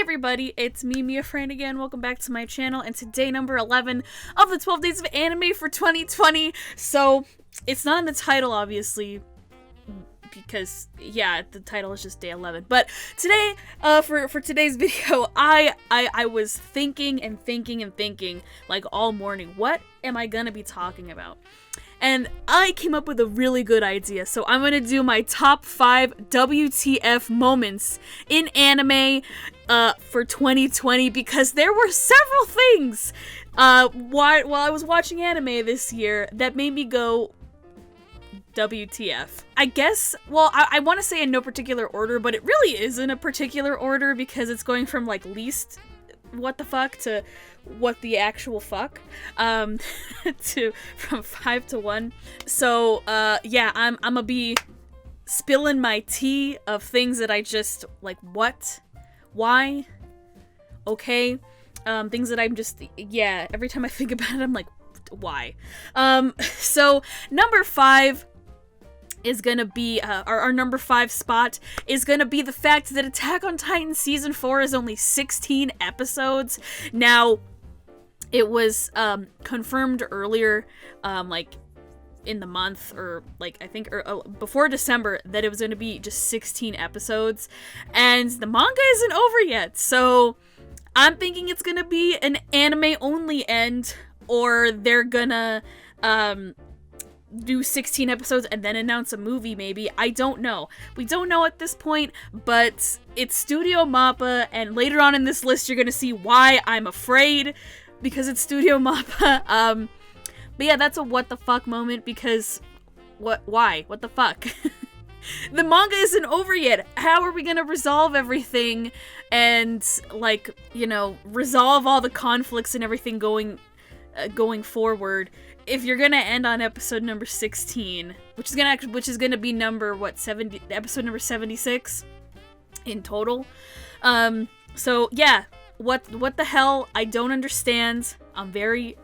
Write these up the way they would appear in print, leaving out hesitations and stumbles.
everybody, it's me, MiaFran again. Welcome back to my channel, and today number 11 of the 12 days of anime for 2020. So, it's not in the title, obviously, because, yeah, the title is just day 11. But today, for today's video, I was thinking, like, all morning, what am I gonna be talking about? And I came up with a really good idea, so I'm gonna do my top 5 WTF moments in anime for 2020, because there were several things while I was watching anime this year that made me go WTF. I guess, well, I want to say in no particular order, but it really is in a particular order because it's going from, like, least what the fuck to what the actual fuck, from 5 to 1. So, yeah, I'm gonna be spilling my tea of things that I just, like, what? Why? Okay? Things that I'm just, yeah, every time I think about it, I'm like, why? So, number 5 is gonna be, our number 5 spot is gonna be the fact that Attack on Titan Season 4 is only 16 episodes. Now, it was, confirmed earlier, like, in the month, or, like, I think, before December, that it was gonna be just 16 episodes, and the manga isn't over yet, so I'm thinking it's gonna be an anime-only end, or they're gonna, do 16 episodes and then announce a movie, maybe. I don't know. We don't know at this point, but it's Studio Mappa, and later on in this list you're gonna see why I'm afraid, because it's Studio Mappa. But yeah, that's a what the fuck moment, because why? What the fuck? The manga isn't over yet. How are we gonna resolve everything and, like, you know, resolve all the conflicts and everything going forward if you're gonna end on episode number 16, which is gonna be number, what, episode number 76 in total? So yeah, what the hell? I don't understand. I'm very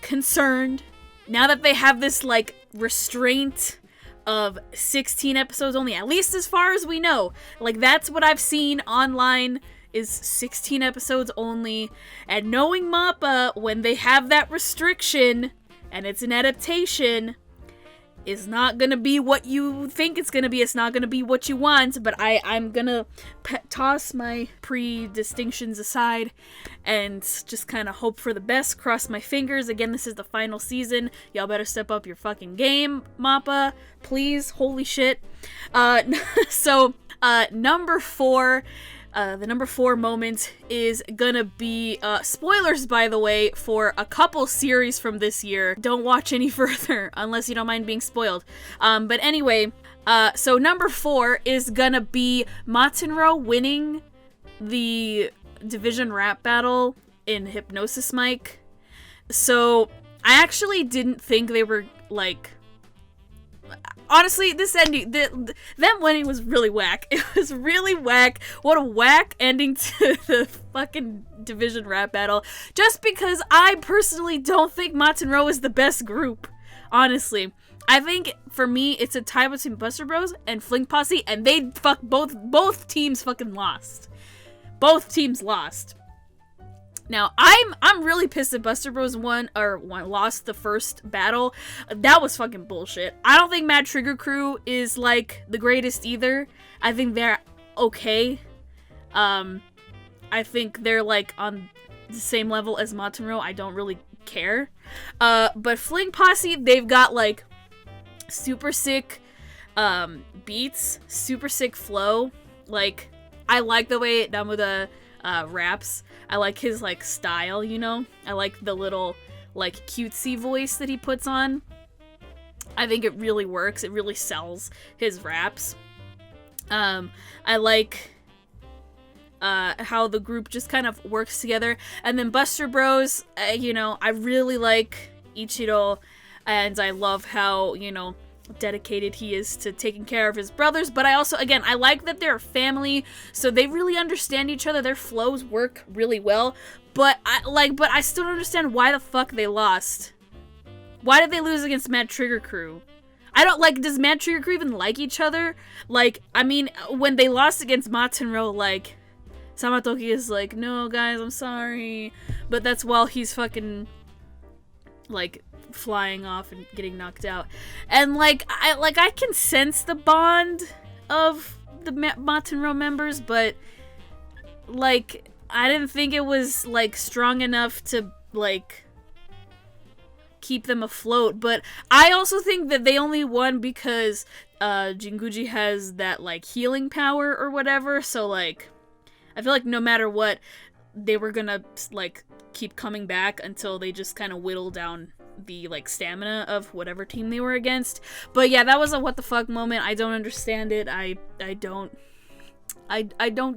concerned now that they have this, like, restraint of 16 episodes only, at least as far as we know. Like, that's what I've seen online, is 16 episodes only, and knowing Mappa, when they have that restriction, and it's an adaptation, is not gonna be what you think it's gonna be. It's not gonna be what you want, but I'm gonna toss my pre-distinctions aside and just kind of hope for the best, cross my fingers. Again, this is the final season. Y'all better step up your fucking game, Mappa. Please, holy shit. So, number 4, the number 4 moment is gonna be, spoilers, by the way, for a couple series from this year. Don't watch any further unless you don't mind being spoiled. But anyway, so number 4 is gonna be Matenro winning the division rap battle in Hypnosis Mic. So, I actually didn't think they were, like... Honestly, this ending, them winning was really whack. It was really whack. What a whack ending to the fucking division rap battle. Just because I personally don't think Matenro is the best group. Honestly. I think, for me, it's a tie between Buster Bros and Fling Posse, and they both teams fucking lost. Both teams lost. Now, I'm really pissed that Buster Bros lost the first battle. That was fucking bullshit. I don't think Mad Trigger Crew is, like, the greatest either. I think they're okay. I think they're, like, on the same level as Matenro. I don't really care. But Fling Posse, they've got, like, super sick beats, super sick flow. Like, I like the way Namuda raps. I like his, like, style, you know? I like the little, like, cutesy voice that he puts on. I think it really works. It really sells his raps. I like how the group just kind of works together. And then Buster Bros, you know, I really like Ichiro, and I love how, you know, dedicated he is to taking care of his brothers. But I also, again, I like that they're a family, so they really understand each other. Their flows work really well. But I still don't understand why the fuck they lost. Why did they lose against Mad Trigger Crew? I don't, like, does Mad Trigger Crew even like each other? Like, I mean, when they lost against Matenro, like, Samatoki is like, no, guys, I'm sorry. But that's while he's fucking, like, flying off and getting knocked out. And, like, I can sense the bond of the Matenro members, but, like, I didn't think it was, like, strong enough to, like, keep them afloat. But I also think that they only won because Jinguji has that, like, healing power or whatever, so, like, I feel like no matter what, they were gonna, like, keep coming back until they just kind of whittle down the, like, stamina of whatever team they were against. But yeah, that was a what the fuck moment. I don't understand it. I don't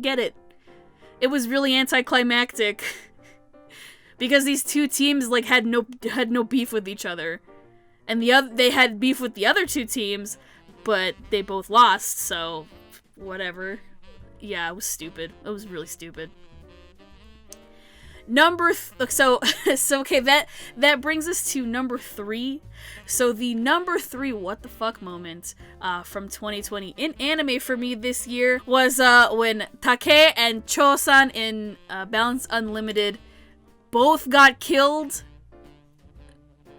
get it. It was really anticlimactic. Because these two teams, like, had no beef with each other. And they had beef with the other two teams, but they both lost, so whatever. Yeah, it was stupid. It was really stupid. So okay, that brings us to number 3. So the number 3 what the fuck moment from 2020 in anime for me this year was when Take and Cho-san in Balance Unlimited both got killed.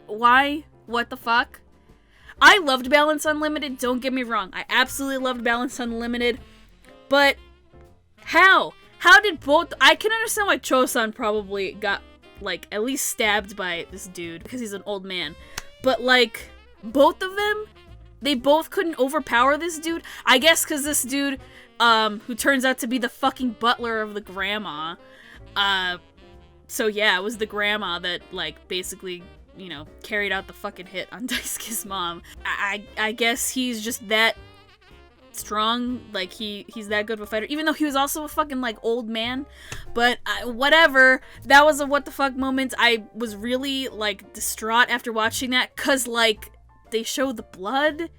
Why? What the fuck? I loved Balance Unlimited, don't get me wrong. I absolutely loved Balance Unlimited. But how? How did both... I can understand why Cho-san probably got, like, at least stabbed by this dude, because he's an old man. But, like, both of them? They both couldn't overpower this dude? I guess because this dude, who turns out to be the fucking butler of the grandma, so yeah, it was the grandma that, like, basically, you know, carried out the fucking hit on Daisuke's mom. I guess he's just that strong, like, he's that good of a fighter, even though he was also a fucking, like, old man. But whatever, that was a what the fuck moment. I was really, like, distraught after watching that, cause, like, they show the blood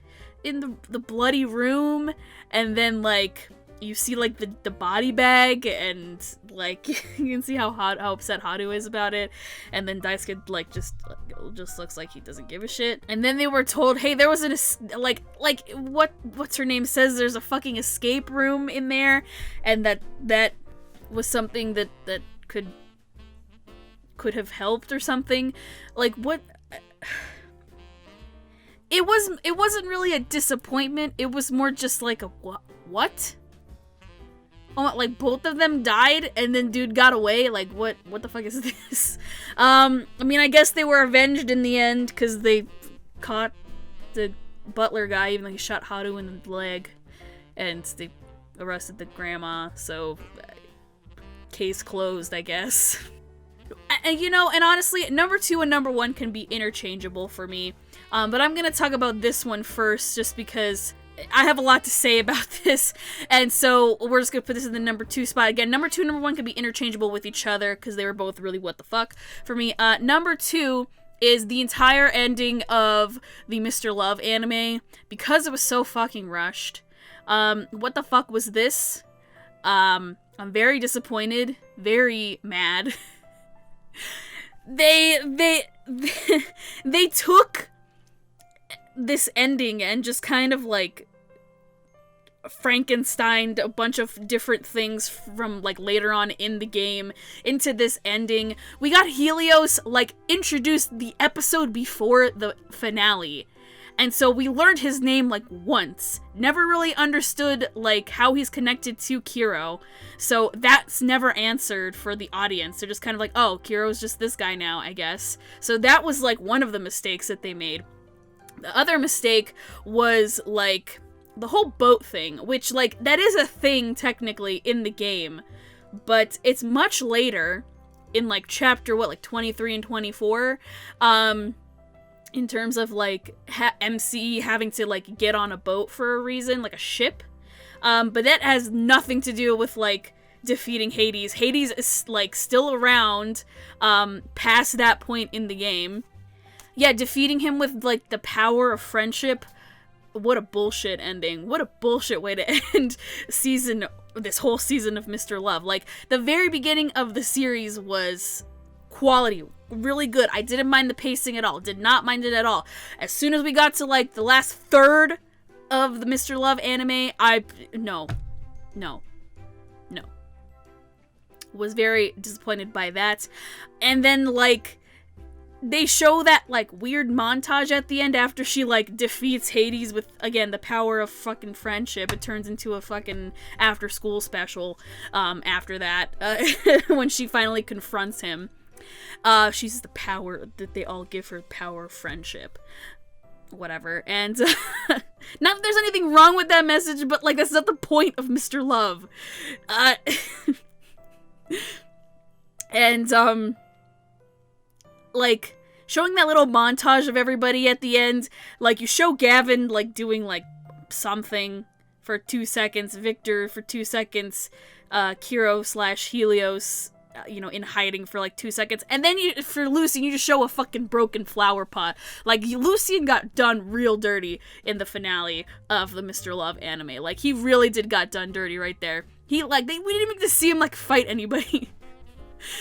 in the bloody room, and then, like, you see, like, the body bag, and, like, you can see how upset Haru is about it, and then Daisuke, like, just looks like he doesn't give a shit. And then they were told, hey, there was what's her name says there's a fucking escape room in there, and that was something that could have helped or something. Like, what? It wasn't really a disappointment, it was more just like a what? Oh, like, both of them died, and then dude got away? Like, what the fuck is this? I mean, I guess they were avenged in the end, because they caught the butler guy, even though he shot Haru in the leg, and they arrested the grandma, so case closed, I guess. And, you know, and honestly, number 2 and number 1 can be interchangeable for me, but I'm gonna talk about this one first, just because I have a lot to say about this, and so we're just gonna put this in the number 2 spot. Again, number 2 and number 1 can be interchangeable with each other, because they were both really what the fuck for me. Number 2 is the entire ending of the Mr. Love anime, because it was so fucking rushed. What the fuck was this? I'm very disappointed, very mad. They took this ending and just kind of, like, Frankensteined a bunch of different things from, like, later on in the game into this ending. We got Helios, like, introduced the episode before the finale, and so we learned his name, like, once. Never really understood, like, how he's connected to Kiro, so that's never answered for the audience. They're just kind of like, oh, Kiro's just this guy now, I guess. So that was, like, one of the mistakes that they made. The other mistake was, like, the whole boat thing, which, like, that is a thing, technically, in the game, but it's much later, in, like, chapter, 23 and 24, in terms of, like, MC having to, like, get on a boat for a reason, like a ship, but that has nothing to do with, like, defeating Hades. Hades is, like, still around, past that point in the game. Yeah, defeating him with, like, the power of friendship. What a bullshit ending. What a bullshit way to end this whole season of Mr. Love. Like, the very beginning of the series was quality. Really good. I didn't mind the pacing at all. Did not mind it at all. As soon as we got to, like, the last third of the Mr. Love anime, no. was very disappointed by that. And then, like, they show that, like, weird montage at the end after she, like, defeats Hades with, again, the power of fucking friendship. It turns into a fucking after-school special after that, when she finally confronts him. She's the power that they all give her, power of friendship. Whatever. And, not that there's anything wrong with that message, but, like, that's not the point of Mr. Love. And, like, showing that little montage of everybody at the end, like, you show Gavin, like, doing, like, something for 2 seconds, Victor for 2 seconds, Kiro/Helios, you know, in hiding for, like, 2 seconds, and then for Lucian, you just show a fucking broken flower pot. Like, Lucian got done real dirty in the finale of the Mr. Love anime. Like, he really got done dirty right there. He, like, we didn't even get to see him, like, fight anybody.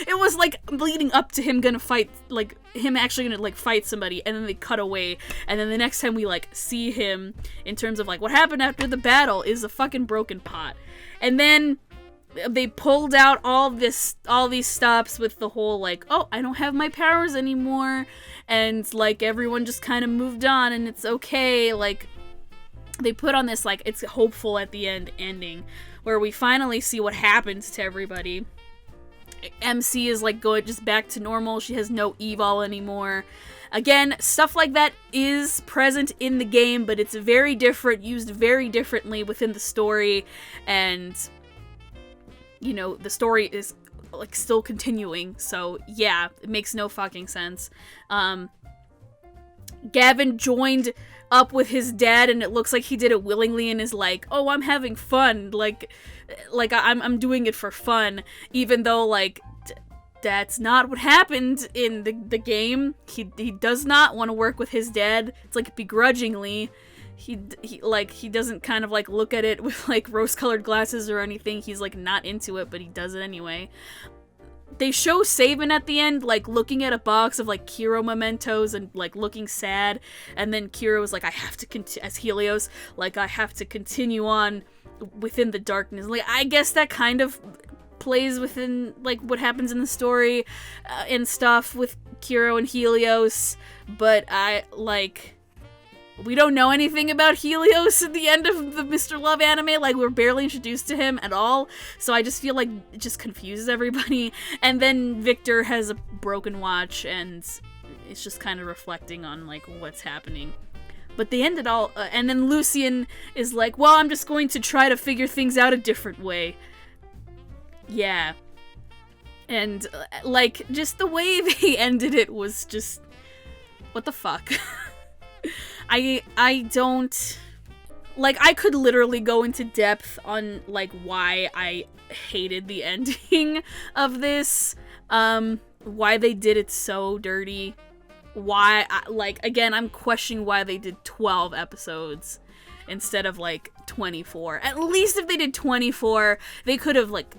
It was, like, leading up to him gonna fight, like, him actually gonna, like, fight somebody, and then they cut away, and then the next time we, like, see him, in terms of, like, what happened after the battle, is a fucking broken pot. And then they pulled out all these stops with the whole, like, oh, I don't have my powers anymore, and, like, everyone just kind of moved on, and it's okay, like, they put on this, like, it's hopeful at the end ending, where we finally see what happens to everybody. MC is, like, going just back to normal. She has no evol anymore. Again, stuff like that is present in the game, but it's very different, used very differently within the story, and, you know, the story is, like, still continuing, so, yeah, it makes no fucking sense. Gavin joined up with his dad, and it looks like he did it willingly and is like, oh, I'm having fun, like I'm doing it for fun, even though, like, that's not what happened in the game. He does not want to work with his dad. It's, like, begrudgingly. He doesn't kind of, like, look at it with, like, rose-colored glasses or anything. He's, like, not into it, but he does it anyway. They show Sabin at the end, like, looking at a box of, like, Kiro mementos and, like, looking sad, and then Kiro is like, I have to as Helios, like, I have to continue on within the darkness. Like, I guess that kind of plays within, like, what happens in the story and stuff with Kiro and Helios, but we don't know anything about Helios at the end of the Mr. Love anime. Like, we're barely introduced to him at all, so I just feel like it just confuses everybody. And then Victor has a broken watch, and it's just kind of reflecting on, like, what's happening. But they end it all, and then Lucian is like, well, I'm just going to try to figure things out a different way. Yeah. And, like, just the way they ended it was just, what the fuck? I don't, like, I could literally go into depth on, like, why I hated the ending of this, why they did it so dirty, why, like, again, I'm questioning why they did 12 episodes instead of, like, 24. At least if they did 24, they could have, like,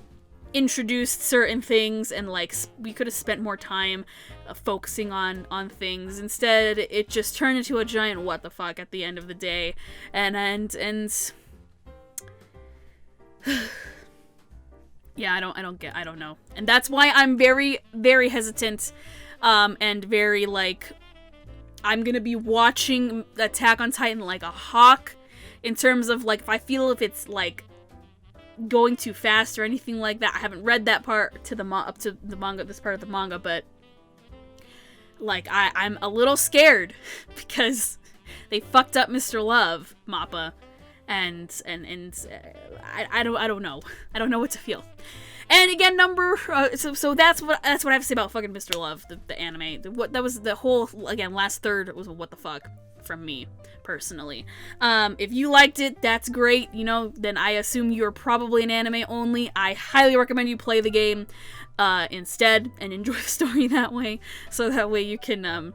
introduced certain things, and, like, we could have spent more time focusing on things. Instead, it just turned into a giant what the fuck at the end of the day, and yeah, I don't know, and that's why I'm very, very hesitant, and very, like, I'm gonna be watching Attack on Titan like a hawk, in terms of, like, if I feel if it's, like, going too fast or anything like that. I haven't read that part up to the manga, this part of the manga, but, like, I'm a little scared because they fucked up Mr. Love, Mappa, and I don't know. I don't know what to feel. And again, so that's what I have to say about fucking Mr. Love, the anime. That was the whole, again, last third was what the fuck from me, personally. If you liked it, that's great, you know, then I assume you're probably an anime only. I highly recommend you play the game instead and enjoy the story that way, so that way you can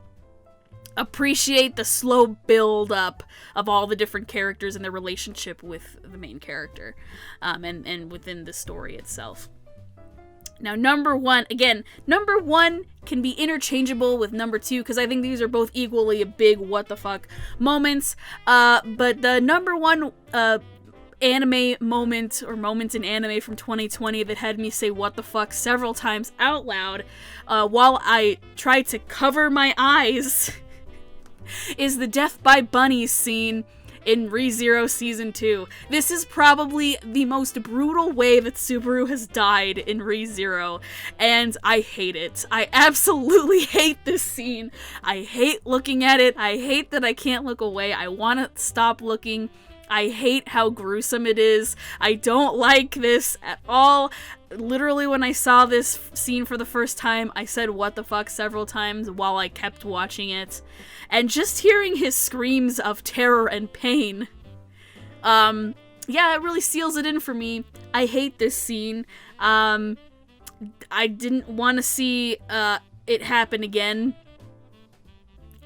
appreciate the slow build up of all the different characters and their relationship with the main character, and within the story itself. Now, number one can be interchangeable with number 2, because I think these are both equally a big what the fuck moments, but the number 1 anime moment or moment in anime from 2020 that had me say what the fuck several times out loud while I tried to cover my eyes is the death by bunnies scene in Re:Zero Season 2. This is probably the most brutal way that Subaru has died in Re:Zero, and I hate it. I absolutely hate this scene. I hate looking at it. I hate that I can't look away. I want to stop looking. I hate how gruesome it is. I don't like this at all. Literally, when I saw this scene for the first time, I said what the fuck several times while I kept watching it. And just hearing his screams of terror and pain, yeah, it really seals it in for me. I hate this scene. I didn't want to see it happen again.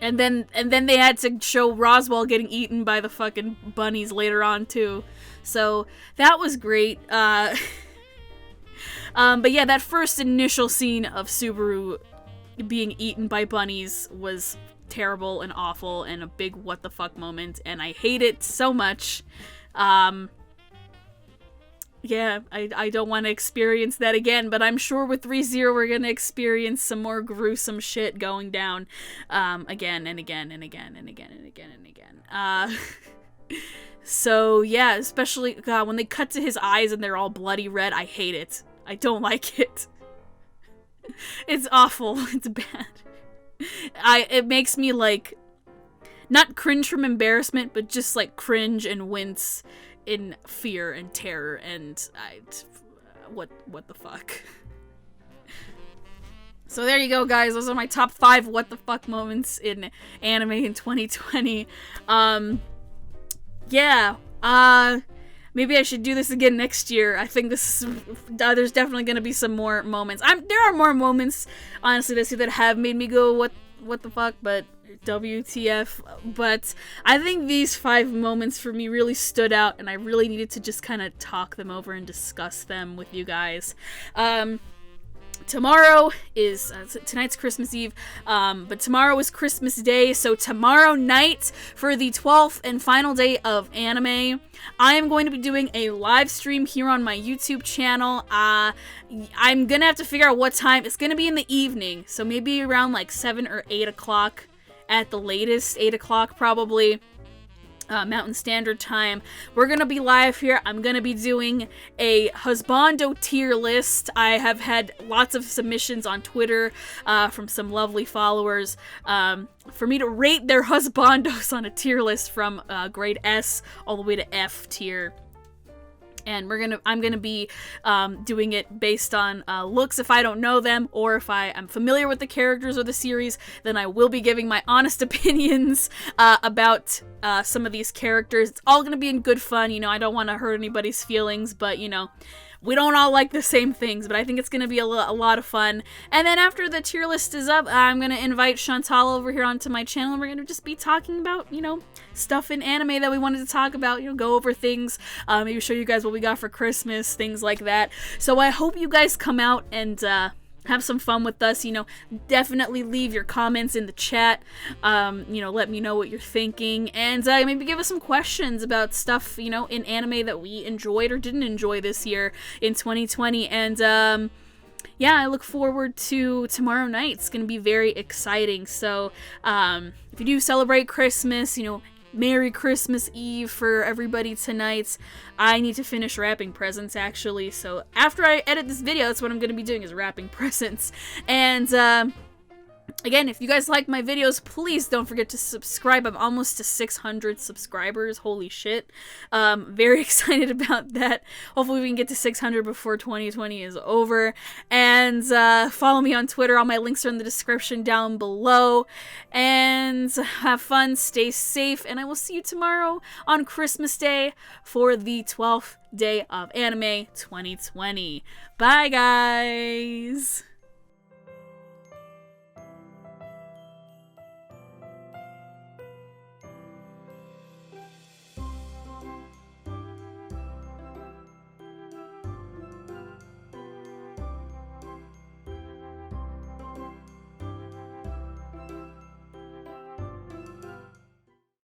And then they had to show Roswell getting eaten by the fucking bunnies later on too. So that was great. But yeah, that first initial scene of Subaru being eaten by bunnies was terrible and awful and a big what the fuck moment, and I hate it so much. Yeah, I don't want to experience that again, but I'm sure with Re:Zero we're gonna experience some more gruesome shit going down again and again and again and again and again and again. So yeah, especially God, when they cut to his eyes and they're all bloody red, I hate it. I don't like it. It's awful. It's bad. It makes me like not cringe from embarrassment, but just like cringe and wince in fear and terror, and what the fuck. So there you go, guys. Those are my top 5 what the fuck moments in anime in 2020. Yeah. Maybe I should do this again next year. I think this is, there's definitely gonna be some more moments. There are more moments, honestly, this year that have made me go, what the fuck, but WTF. But I think these 5 moments for me really stood out, and I really needed to just kind of talk them over and discuss them with you guys. Tomorrow is, tonight's Christmas Eve, but tomorrow is Christmas Day, so tomorrow night, for the 12th and final day of anime, I am going to be doing a live stream here on my YouTube channel. I'm gonna have to figure out what time. It's gonna be in the evening, so maybe around like 7 or 8 o'clock at the latest, 8 o'clock probably. Mountain Standard Time. We're gonna be live here. I'm gonna be doing a husbando tier list. I have had lots of submissions on Twitter from some lovely followers for me to rate their husbandos on a tier list from grade S all the way to F tier. And I'm gonna be doing it based on looks if I don't know them, or if I am familiar with the characters or the series, then I will be giving my honest opinions about some of these characters. It's all gonna be in good fun, you know, I don't want to hurt anybody's feelings, but, you know, we don't all like the same things, but I think it's going to be a lot of fun. And then after the tier list is up, I'm going to invite Chantal over here onto my channel, and we're going to just be talking about, you know, stuff in anime that we wanted to talk about, you know, go over things, maybe show you guys what we got for Christmas, things like that. So I hope you guys come out and have some fun with us. You know, definitely leave your comments in the chat. You know, let me know what you're thinking, and maybe give us some questions about stuff, you know, in anime that we enjoyed or didn't enjoy this year in 2020. And yeah, I look forward to tomorrow night. It's gonna be very exciting. So if you do celebrate Christmas, you know, Merry Christmas Eve for everybody tonight. I need to finish wrapping presents, actually, so after I edit this video, that's what I'm going to be doing, is wrapping presents. And again, if you guys like my videos, please don't forget to subscribe. I'm almost to 600 subscribers. Holy shit. Very excited about that. Hopefully we can get to 600 before 2020 is over. And follow me on Twitter. All my links are in the description down below. And have fun, stay safe, and I will see you tomorrow on Christmas Day for the 12th day of anime 2020. Bye, guys!